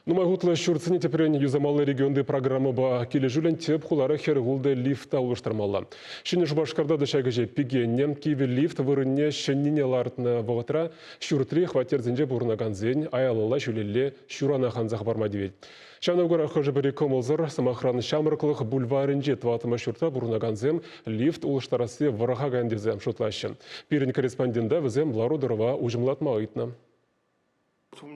Нумайгутлы шүрціне тепірен юзамалы регионды программы ба келі жүлін теп құлары хергулды лифт алыштырмалы. Шыны Шубашкарда дышагыже пигеннем киві лифт вырынне шыннине лартына вғытра шүртри хватерзінже бұрынаган зен аялыла жүлелі шүрана ханзақ барма девет. Шанавгора хожы бірі көмілзір самахраны шамырқылық бульварынже тватыма шүрта бұрынаган зем лифт улыштарасы вараға гәндезем шутлашы. Пирин корреспонденда візем Лару Дырова ұжымлатма айтна.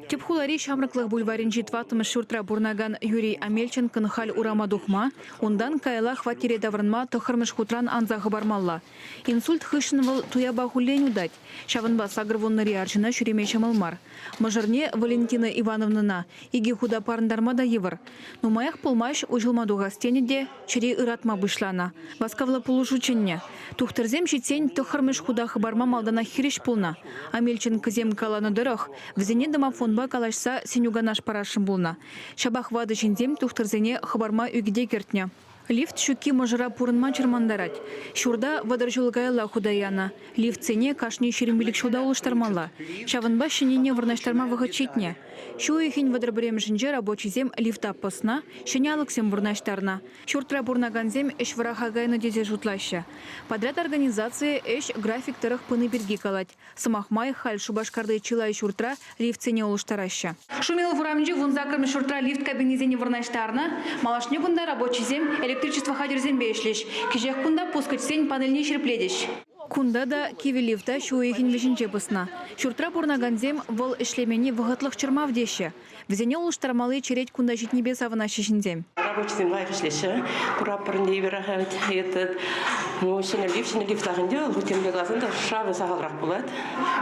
Тепхулари шамрыклых бульварин житватым шуртра бурнаган Юрий Амельченко нхаль урама духма, ондан кайла хватире даврынма тохырмыш хутран анзағы бармалла. Инсульт хышынвал туя бахулень удать. Шаванба сагрвонны риарчына шүреме шамалмар. Мажырне Валентина Ивановнына иги худа парындарма да евр. Нумаях пулмаш ужылмадуға стенеде чири ыратма бышлана. Васкавла пулушученне. Тухтырзем житсень тохырмыш худа хабарма малдана хириш пулна. Амельченко зем каланы дырах, взене домофонба калашса сенюганаш парашым булна. Шабах вады жиндем тухтырзене хабарма үгіде кертне. Лифт шуки мажыра пурынма чырмандарать. Шурда вадаржулгайла худаяна. Лифт цене кашни шерембилик шуда улыштармала. Шаванба шинене вырнаштарма вахачитне. Шу ихин вадарбрем жинже рабочий зем лифта посна, шинялыксем вырнаштарна. Шуртра бурнаганзем эш варахагайна дезе жутлаща. Подряд организации эш график тырых пыны берги калать. Самахмай халь Шубашкарды чилай шуртра лифт цене улыштараща. Шумел вурамжи вунзакрым шуртра лифт кабинезене вырнаштарна. Малашне бунда рабочий зем электричество хадерзен бешлеш. Кижех кунда пускачсен панельне шерпледеш. Кунда да киви лифта шуэхин вишинче пысна. Шуртра бурнаганзем вол ишлемени вғытлық чырма вдеше. Взене улыштармалы череть кунда жит небес авына шешінзем. Рабочий зем лайфшлеше. Пурапырынде верахат этот. Ну, шене лифт ағынде, лутемле глазында шавы сағалрақ болады.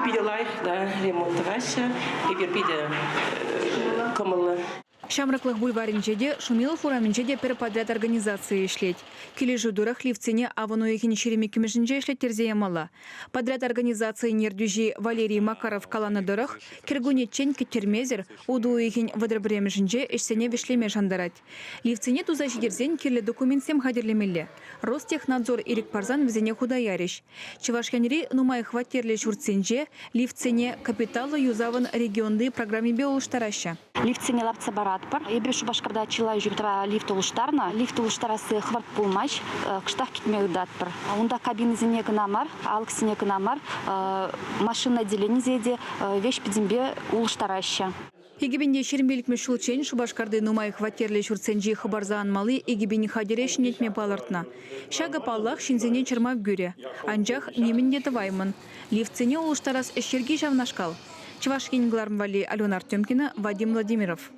Биде лайф, да, ремонтывашы. Егер биде көмілі. Шамрыклых бульваринчеде Шумилов ураминчеде переподряд организации ишлеть. Килежу дурах ливцене авану ехин шереме кимешинче ишлет терзеямала. Подряд организации нердюжи Валерий Макаров каланы дурах, киргунетчен кеттермезер, уду ехин вадрабремешинче ишсене вишлеме жандарать. Ливцене туза жидерзен кирле документсем хадерлемелле. Ростехнадзор Ирик Парзан взене худоярищ. Чевашкянери нумай хватерле шурценче, ливцене капиталы юзаван регионды программе биолуштараща. Лифтсене лапца баратпар. Ебе Шубашкарда чилай жүбітра лифт улыштарна. Лифт улыштарасы хварт пулмаш, кыштах кетмеу датпар. Онда кабинезіне гынамар, алксіне гынамар, машина отделениеде вещь педимбе улыштараща. Егебенде шерембелік мүшілчен Шубашкарды нумай хватерле шурценжи хабарзаан малы егебені хадерешін етме палыртна. Шага паллах шинзене чырмав гүре. Анжақ немінде тываймын. Лифтсене улыштарас эшерги жавнашкал. Чевашкин Глармвали, Алена Артемкина, Вадим Владимиров.